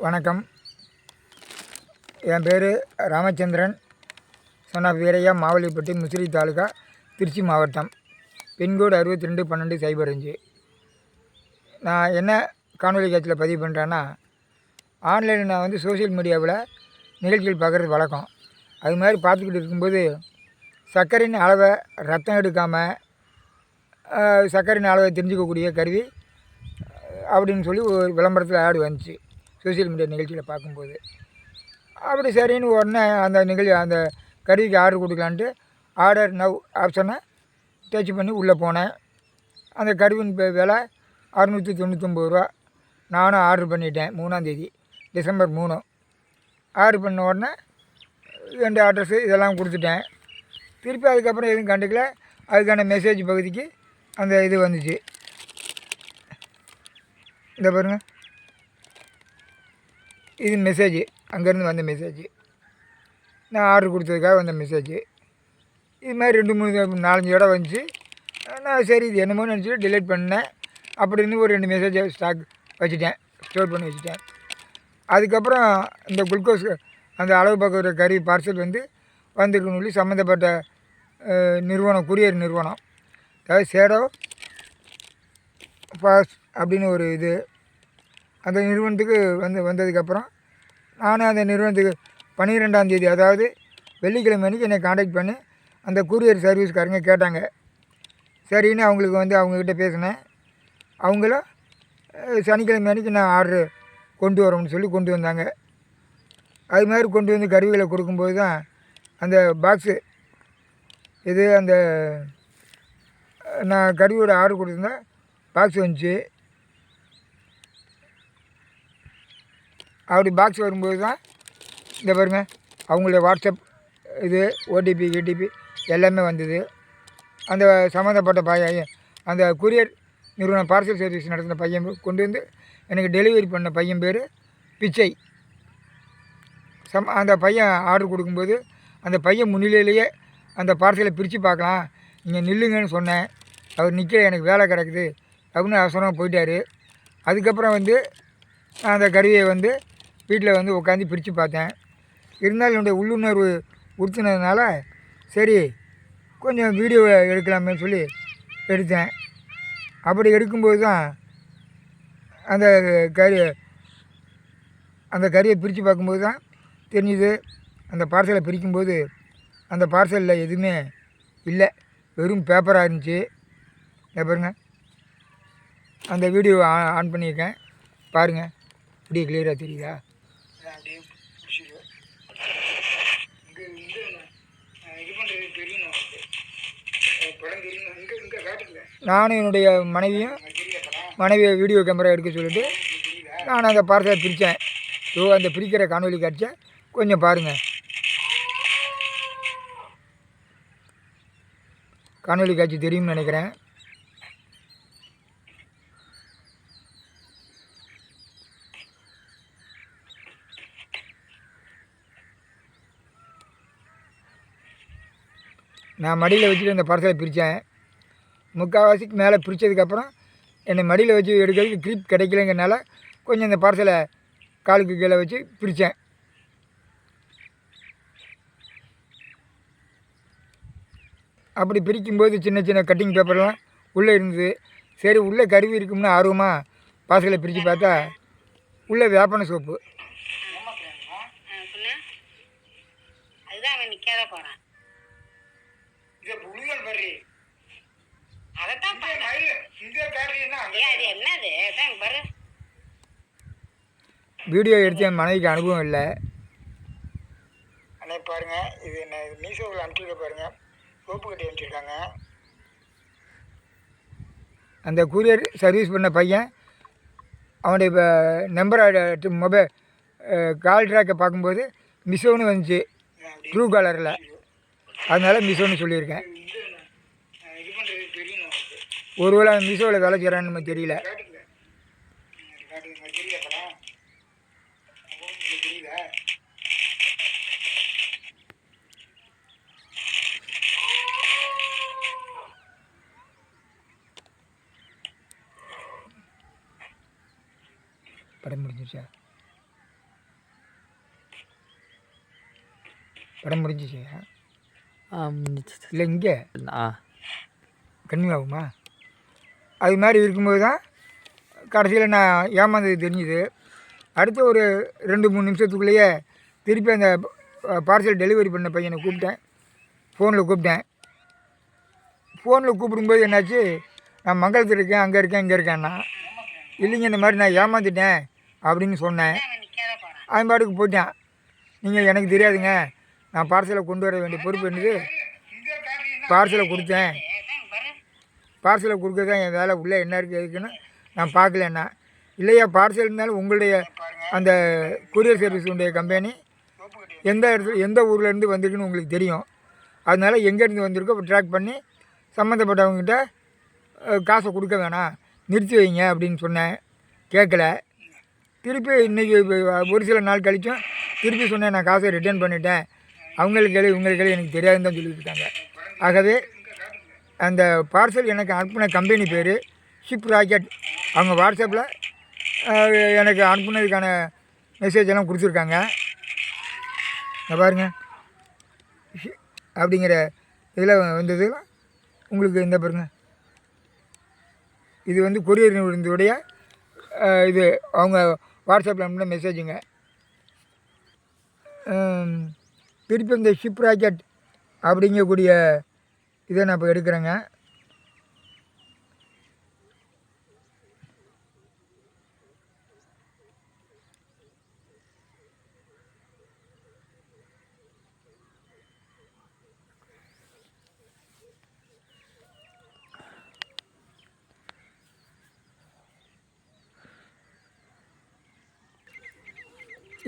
வணக்கம். என் பேர் Ramachandran, son of Veeraiya, மாவலிப்பட்டி, Musiri taluka, Trichy மாவட்டம். பின்கோடு 621205. நான் என்ன காணொலி காட்சியில் பதிவு பண்ணுறேன்னா, ஆன்லைனில் நான் வந்து சோசியல் மீடியாவில் நிகழ்ச்சிகள் பார்க்குறது வழக்கம். அது மாதிரி பார்த்துக்கிட்டு இருக்கும்போது சர்க்கரையின் அளவை ரத்தம் எடுக்காமல் சர்க்கரையின் அளவை தெரிஞ்சுக்கக்கூடிய கருவி அப்படின்னு சொல்லி ஒரு விளம்பரத்தில் ஆடு வந்துச்சு சோசியல் மீடியா நிகழ்ச்சியில் பார்க்கும்போது. அப்படி சரின்னு உடனே அந்த கருவிக்கு ஆர்டர் கொடுக்கலான்ட்டு ஆர்டர் நவ் ஆப்ஷனை டச் பண்ணி உள்ளே போனேன். அந்த கருவின் விலை 699 ரூபா. நானும் ஆர்டர் பண்ணிட்டேன். 3ஆந்தேதி டிசம்பர் 3 ஆர்டர் பண்ண உடனே 2 அட்ரஸு இதெல்லாம் கொடுத்துட்டேன். திருப்பி அதுக்கப்புறம் எதுவும் கண்டுக்கல. அதுக்கான மெசேஜ் பகுதிக்கு அந்த இது வந்துச்சு. இந்த பாருங்கள், இது மெசேஜ், அங்கேருந்து வந்த மெசேஜ், நான் ஆர்டர் கொடுத்ததுக்காக வந்த மெசேஜ். இது மாதிரி 2-3-4-5 இடம் வந்துச்சு. நான் சரி இது என்னமோ நினச்சிட்டு டிலீட் பண்ணேன். அப்படின்னு ஒரு 2 மெசேஜை ஸ்டாக் வச்சுட்டேன், ஸ்டோர் பண்ணி வச்சுட்டேன். அதுக்கப்புறம் இந்த குளுக்கோஸ் அந்த அளவு பார்க்குற கறி பார்சல் வந்திருக்குன்னு சொல்லி சம்மந்தப்பட்ட நிறுவனம், கூரியர் நிறுவனம், அதாவது சேடோ பாஸ் அப்படின்னு ஒரு இது, அந்த நிறுவனத்துக்கு வந்ததுக்கப்புறம் நானும் அந்த நிறுவனத்துக்கு 12ஆந்தேதி, அதாவது வெள்ளிக்கிழமை அன்றைக்கி என்னை காண்டாக்ட் பண்ணி அந்த கூரியர் சர்வீஸ்காரங்க கேட்டாங்க. சரின்னு அவங்களுக்கு அவங்கக்கிட்ட பேசினேன். அவங்களும் சனிக்கிழமை அன்றைக்கி நான் ஆர்டரு கொண்டு வரோம்னு சொல்லி கொண்டு வந்தாங்க. அது மாதிரி கொண்டு வந்து கருவிகளை கொடுக்கும்போது தான் அந்த பாக்ஸு இது அந்த நான் கருவியோட ஆர்டர் கொடுத்துருந்தேன். பாக்ஸ் வந்துச்சு. அப்படி பாக்ஸ் வரும்போது தான் இந்த பாருங்கள், அவங்களுடைய வாட்ஸ்அப் இது ஓடிபி ஏடிபி எல்லாமே வந்தது. அந்த சம்மந்தப்பட்ட பையன், அந்த கூரியர் நிறுவனம் பார்சல் சர்வீஸ் நடத்தின பையன் கொண்டு வந்து எனக்கு டெலிவரி பண்ண பையன் பேர் பிச்சை. அந்த பையன் ஆர்டர் கொடுக்கும்போது அந்த பையன் முன்னிலையிலேயே அந்த பார்சலை பிரித்து பார்க்கலாம், நீங்கள் நில்லுங்கன்னு சொன்னேன். அவர் நிற்க எனக்கு வேலை கிடக்குது அப்படின்னு அவசரமாக போயிட்டார். அதுக்கப்புறம் நான் அந்த கருவியை வீட்டில் உட்காந்து பிரித்து பார்த்தேன். இருந்தாலும் என்னுடைய உள்ளுணர்வு உறுத்துனதுனால சரி கொஞ்சம் வீடியோ எடுக்கலாமே சொல்லி எடுத்தேன். அப்படி எடுக்கும்போது தான் அந்த கறியை பிரித்து பார்க்கும்போது தான் தெரிஞ்சுது. அந்த பார்சலை பிரிக்கும்போது அந்த பார்சலில் எதுவுமே இல்லை, வெறும் பேப்பராக இருந்துச்சு. பாருங்கள், அந்த வீடியோ ஆன் பண்ணியிருக்கேன், பாருங்கள், அப்படியே கிளியராக தெரியுதா? நானும் என்னுடைய மனைவியை வீடியோ கேமரா எடுக்க சொல்லிவிட்டு நான் அந்த பார்சலை பிரித்தேன். அந்த பிரிக்கிற காணொலி காட்சியை கொஞ்சம் பாருங்கள். காணொலி காட்சி தெரியும்னு நினைக்கிறேன். நான் மடியில் வச்சுட்டு அந்த பார்சலை பிரித்தேன். முக்கால்வாசிக்கு மேலே பிரித்ததுக்கப்புறம் என்னை மடியில் வச்சு எடுக்கிறதுக்கு கிரிப் கிடைக்கலங்கிறனால கொஞ்சம் இந்த பார்சலை காலுக்கு கீழே வச்சு பிரித்தேன். அப்படி பிரிக்கும்போது சின்ன சின்ன கட்டிங் பேப்பர்லாம் உள்ளே இருந்தது. சரி உள்ளே கருவி இருக்கும்னு ஆர்வமாக பார்சலை பிரித்து பார்த்தா உள்ளே வேப்பன சோப்பு. வீடியோ எடுத்து என் மனைவிக்கு அனுபவம் இல்லை. அன்னை பாருங்கள், இது என்ன மீஷோவில் அனுப்பிச்சுக்க பாருங்கள், சோப்பு கட்டி அனுப்பிச்சிருக்காங்க. அந்த கூரியர் சர்வீஸ் பண்ண பையன் அவனுடைய நம்பரை மொபைல் கால் ட்ராக்கை பார்க்கும்போது மிஷோன்னு வந்துச்சு, ட்ரூ காலரில். அதனால் மிஷோன்னு சொல்லியிருக்கேன். ஒருவேளை மிஷோவில் வேலை செய்கிறான்னு நம்ம தெரியல. படம் முடிஞ்சிச்சா? படம் முடிஞ்சிச்சு முடிஞ்சிச்சு. இல்லை இங்கே ஆ கன்னியூ ஆகுமா? அது மாதிரி இருக்கும்போது தான் கடைசியில் நான் ஏமாந்தது தெரிஞ்சுது. அடுத்த ஒரு 2-3 நிமிஷத்துக்குள்ளேயே திருப்பி அந்த பார்சல் டெலிவரி பண்ண பையனை கூப்பிட்டேன். ஃபோனில் கூப்பிடும்போது என்னாச்சு, நான் மங்களத்தில் இருக்கேன், அங்கே இருக்கேன், இங்கே இருக்கேன்னா, இல்லைங்க இந்த மாதிரி நான் ஏமாந்துட்டேன் அப்படின்னு சொன்னேன். அவன் பாட்டுக்கு போயிட்டான். நீங்கள் எனக்கு தெரியாதுங்க, நான் பார்சலை கொண்டு வர வேண்டிய பொறுப்பு என்னது, பார்சலை கொடுத்தேன், பார்சலை கொடுக்க தான் என் வேலை, உள்ளே என்ன இருக்குது எதுக்குன்னு நான் பார்க்கலன்னா, இல்லையா பார்சல் இருந்தாலும் உங்களுடைய அந்த கொரியர் சர்வீஸ் உடைய கம்பெனி எந்த ஊர்லேருந்து வந்திருக்குன்னு உங்களுக்கு தெரியும். அதனால் எங்கேருந்து வந்திருக்கோ ட்ராக் பண்ணி சம்மந்தப்பட்டவங்ககிட்ட காசை கொடுக்க வேணாம், நிறுத்தி வைங்க அப்படின்னு சொன்னேன். கேட்கல. திருப்பி இன்றைக்கி ஒரு சில நாள் கழிச்சும் திருப்பி சொன்னேன், நான் காசை ரிட்டர்ன் பண்ணிட்டேன், அவங்களுக்கு இவங்களுக்கு எனக்கு தெரியாதுன்னு தான் சொல்லியிருக்காங்க. ஆகவே அந்த பார்சல் எனக்கு அனுப்பின கம்பெனி பேர் ஷிப் ராக்கெட். அவங்க வாட்ஸ்அப்பில் எனக்கு அனுப்புனதுக்கான மெசேஜ் எல்லாம் கொடுத்துருக்காங்க. பாருங்கள், அப்படிங்கிற இதில் வந்தது உங்களுக்கு இந்த பாருங்க, இது வந்து கொரியர் நிறுவனத்துடைய இது அவங்க வாட்ஸ்அப்பில் அனுப்பின மெசேஜுங்க. திருப்பி இந்த ஷிப் ராக்கெட் அப்படிங்கக்கூடிய இதை நான் இப்போ எடுக்கிறேங்க.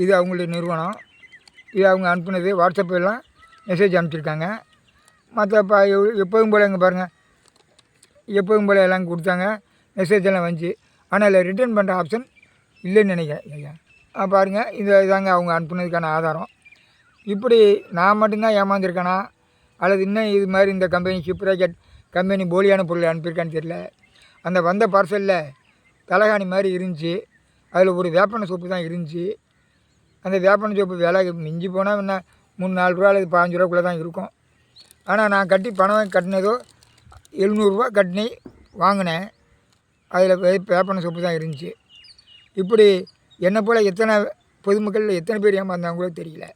இது அவங்களுடைய நிறுவனம். இது அவங்க அனுப்புனது வாட்ஸ்அப்பெல்லாம் மெசேஜ் அனுப்பிச்சிருக்காங்க. மற்ற எப்போதும் போல் இங்கே பாருங்கள், எப்போதும் போல் எல்லாம் கொடுத்தாங்க, மெசேஜ் எல்லாம் வந்துச்சு. ஆனால் இல்லை ரிட்டர்ன் பண்ணுற ஆப்ஷன் இல்லைன்னு நினைக்கிறேன். ஐயா பாருங்கள், இதாங்க அவங்க அனுப்புனதுக்கான ஆதாரம். இப்படி நான் மட்டும்தான் ஏமாந்துருக்கேனா, அல்லது இன்னும் இது மாதிரி இந்த கம்பெனி ஷிப் ராக்கெட் கம்பெனி போலியான பொருளை அனுப்பியிருக்கான்னு தெரியல. அந்த வந்த பார்சலில் தலகாணி மாதிரி இருந்துச்சு, அதில் ஒரு வேப்பன சோப்பு தான் இருந்துச்சு. அந்த வேப்பன சோப்பு விலை மிஞ்சி போனால் என்ன 3-4 ரூபா அல்லது 15 ரூபாக்குள்ளே தான் இருக்கும். ஆனால் நான் பணம் கட்டினதோ 700 ரூபா கட்டி வாங்கினேன். அதில் வேப்பன சோப்பு தான் இருந்துச்சு. இப்படி என்னை போல் எத்தனை பொதுமக்கள் எத்தனை பேர் ஏமாந்தாங்களோ தெரியல.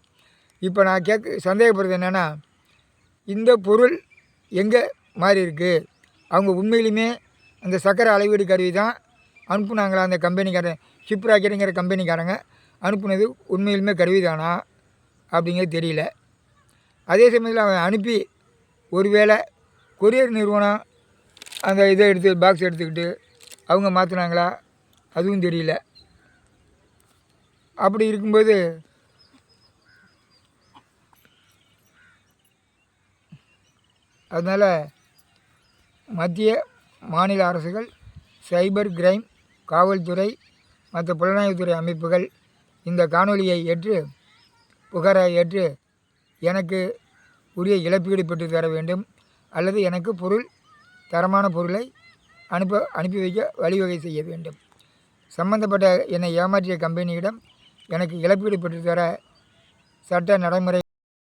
இப்போ நான் சந்தேகப்படுறது என்னென்னா, இந்த பொருள் எங்கே மாறி இருக்குது, அவங்க உண்மையிலுமே அந்த சக்கரை அளவீடு கருவி தான் அனுப்புனாங்களா, அந்த கம்பெனிக்காரன் ஷிப் ராக்கெட்டுங்கிற கம்பெனிக்காரங்க அனுப்புனது உண்மையிலுமே கருவி தானா அப்படிங்கிறது தெரியல. அதே சமயத்தில் அவன் அனுப்பி ஒருவேளை கொரியர் நிறுவனம் அந்த இதை பாக்ஸ் எடுத்துக்கிட்டு அவங்க மாற்றினாங்களா, அதுவும் தெரியல. அப்படி இருக்கும்போது அதனால் மத்திய மாநில அரசுகள், சைபர் கிரைம், காவல்துறை, மற்ற புலனாய்வுத்துறை அமைப்புகள் இந்த காணொலியை புகாரை ஏற்று எனக்கு உரிய இழப்பீடு பெற்று தர வேண்டும், அல்லது எனக்கு தரமான பொருளை அனுப்பி வைக்க வழிவகை செய்ய வேண்டும். சம்பந்தப்பட்ட என்னை ஏமாற்றிய கம்பெனியிடம் எனக்கு இழப்பீடு பெற்று தர சட்ட நடைமுறை